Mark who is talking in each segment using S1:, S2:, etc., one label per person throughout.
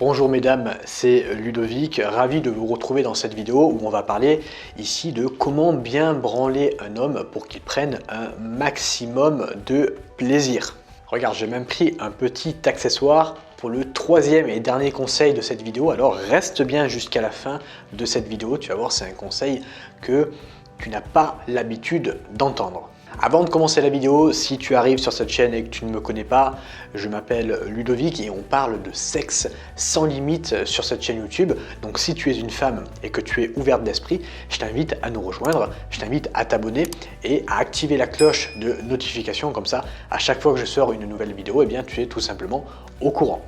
S1: Bonjour mesdames, c'est Ludovic, ravi de vous retrouver dans cette vidéo où on va parler ici de comment bien branler un homme pour qu'il prenne un maximum de plaisir. Regarde, j'ai même pris un petit accessoire pour le troisième et dernier conseil de cette vidéo, alors reste bien jusqu'à la fin de cette vidéo, tu vas voir c'est un conseil que tu n'as pas l'habitude d'entendre. Avant de commencer la vidéo, si tu arrives sur cette chaîne et que tu ne me connais pas, je m'appelle Ludovic et on parle de sexe sans limite sur cette chaîne YouTube. Donc si tu es une femme et que tu es ouverte d'esprit, je t'invite à nous rejoindre, je t'invite à t'abonner et à activer la cloche de notification, comme ça, à chaque fois que je sors une nouvelle vidéo, eh bien, tu es tout simplement au courant.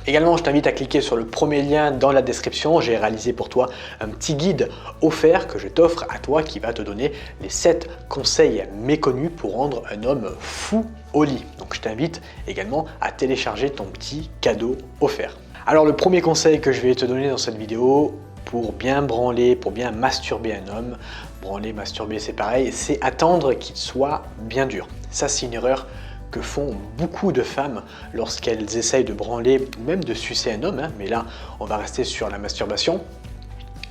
S1: Également, je t'invite à cliquer sur le premier lien dans la description. J'ai réalisé pour toi un petit guide offert que je t'offre à toi qui va te donner les 7 conseils méconnus pour rendre un homme fou au lit. Donc je t'invite également à télécharger ton petit cadeau offert. Alors le premier conseil que je vais te donner dans cette vidéo pour bien branler, pour bien masturber un homme, branler, masturber c'est pareil, c'est attendre qu'il soit bien dur. Ça c'est une erreur que font beaucoup de femmes lorsqu'elles essayent de branler ou même de sucer un homme, mais là on va rester sur la masturbation,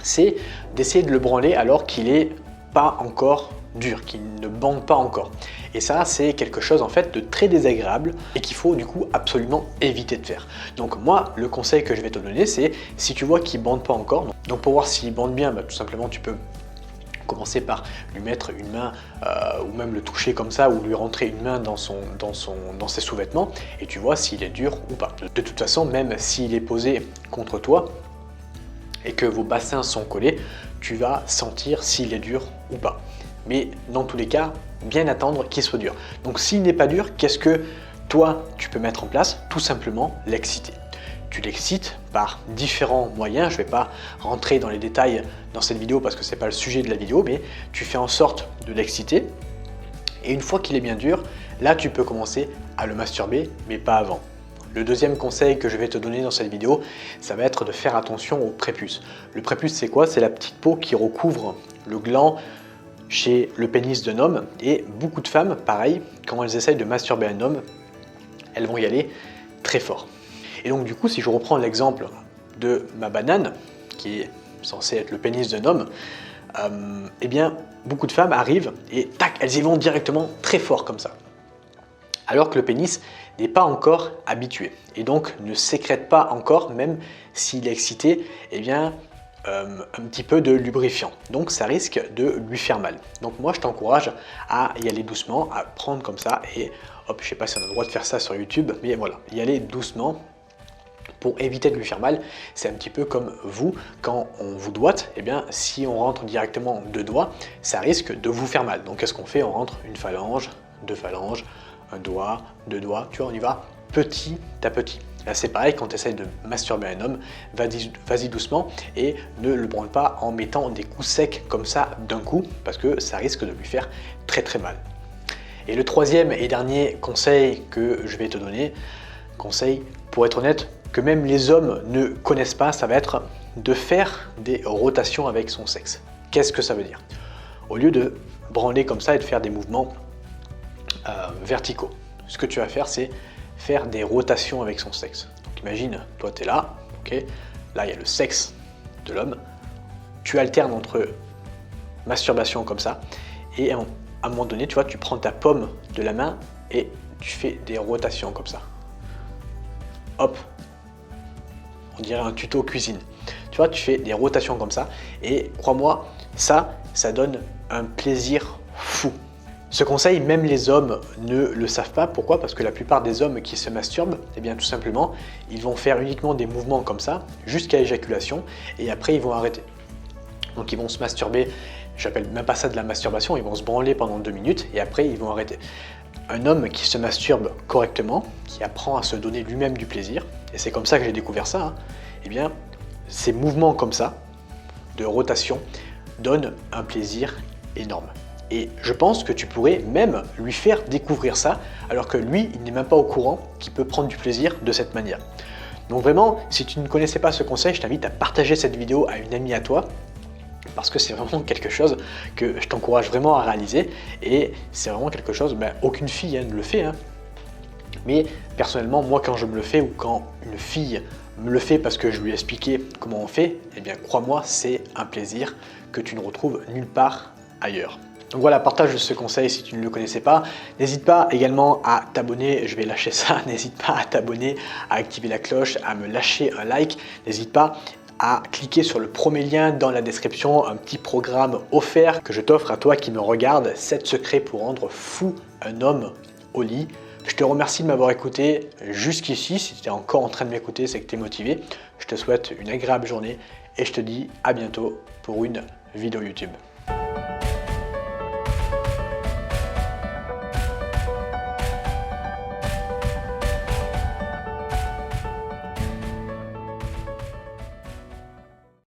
S1: c'est d'essayer de le branler alors qu'il n'est pas encore dur, qu'il ne bande pas encore. Et ça c'est quelque chose en fait de très désagréable et qu'il faut du coup absolument éviter de faire. Donc moi le conseil que je vais te donner c'est si tu vois qu'il bande pas encore, donc pour voir s'il bande bien, tout simplement tu peux commencer par lui mettre une main ou même le toucher comme ça ou lui rentrer une main dans ses sous-vêtements et tu vois s'il est dur ou pas. De toute façon, même s'il est posé contre toi et que vos bassins sont collés, tu vas sentir s'il est dur ou pas. Mais dans tous les cas, bien attendre qu'il soit dur. Donc s'il n'est pas dur, qu'est-ce que toi tu peux mettre en place? Tout simplement l'exciter. Tu l'excites par différents moyens, je ne vais pas rentrer dans les détails dans cette vidéo parce que ce n'est pas le sujet de la vidéo, mais tu fais en sorte de l'exciter et une fois qu'il est bien dur, là tu peux commencer à le masturber, mais pas avant. Le deuxième conseil que je vais te donner dans cette vidéo, ça va être de faire attention au prépuce. Le prépuce c'est quoi? C'est la petite peau qui recouvre le gland chez le pénis d'un homme et beaucoup de femmes, pareil, quand elles essayent de masturber un homme, elles vont y aller très fort. Et donc du coup, si je reprends l'exemple de ma banane, qui est censée être le pénis d'un homme, eh bien, beaucoup de femmes arrivent et tac, elles y vont directement très fort comme ça. Alors que le pénis n'est pas encore habitué et donc ne sécrète pas encore, même s'il est excité, eh bien, un petit peu de lubrifiant. Donc ça risque de lui faire mal. Donc moi, je t'encourage à y aller doucement, à prendre comme ça et hop, je sais pas si on a le droit de faire ça sur YouTube, mais voilà, y aller doucement. Pour éviter de lui faire mal, c'est un petit peu comme vous, quand on vous doite, eh bien si on rentre directement 2 doigts, ça risque de vous faire mal. Donc qu'est-ce qu'on fait? On rentre une phalange, 2 phalanges, un doigt, 2 doigts, tu vois, on y va petit à petit. Là c'est pareil, quand tu essaies de masturber un homme, vas-y doucement et ne le branle pas en mettant des coups secs comme ça d'un coup, parce que ça risque de lui faire très très mal. Et le troisième et dernier conseil que je vais te donner, conseil pour être honnête, que même les hommes ne connaissent pas, ça va être de faire des rotations avec son sexe. Qu'est-ce que ça veut dire? Au lieu de branler comme ça et de faire des mouvements verticaux, ce que tu vas faire, c'est faire des rotations avec son sexe. Donc imagine, toi tu es là, ok, là il y a le sexe de l'homme, tu alternes entre masturbation comme ça, et à un moment donné, tu vois, tu prends ta paume de la main et tu fais des rotations comme ça. Hop, on dirait un tuto cuisine. Tu vois, tu fais des rotations comme ça et crois-moi, ça donne un plaisir fou. Ce conseil, même les hommes ne le savent pas. Pourquoi? Parce que la plupart des hommes qui se masturbent, eh bien tout simplement, ils vont faire uniquement des mouvements comme ça jusqu'à éjaculation et après ils vont arrêter. Donc ils vont se masturber, j'appelle même pas ça de la masturbation, ils vont se branler pendant 2 minutes et après ils vont arrêter. Un homme qui se masturbe correctement, qui apprend à se donner lui-même du plaisir, et c'est comme ça que j'ai découvert ça, eh bien, ces mouvements comme ça, de rotation, donnent un plaisir énorme. Et je pense que tu pourrais même lui faire découvrir ça, alors que lui, il n'est même pas au courant qu'il peut prendre du plaisir de cette manière. Donc vraiment, si tu ne connaissais pas ce conseil, je t'invite à partager cette vidéo à une amie à toi, parce que c'est vraiment quelque chose que je t'encourage vraiment à réaliser et c'est vraiment quelque chose, aucune fille ne le fait, mais personnellement moi quand je me le fais ou quand une fille me le fait parce que je lui ai expliqué comment on fait, eh bien crois-moi, c'est un plaisir que tu ne retrouves nulle part ailleurs. Donc voilà, partage ce conseil si tu ne le connaissais pas. N'hésite pas également à t'abonner, je vais lâcher ça, n'hésite pas à t'abonner, à activer la cloche, à me lâcher un like. N'hésite pas à cliquer sur le premier lien dans la description, un petit programme offert que je t'offre à toi qui me regarde, 7 secrets pour rendre fou un homme au lit. Je te remercie de m'avoir écouté jusqu'ici. Si tu es encore en train de m'écouter, c'est que tu es motivé. Je te souhaite une agréable journée et je te dis à bientôt pour une vidéo YouTube.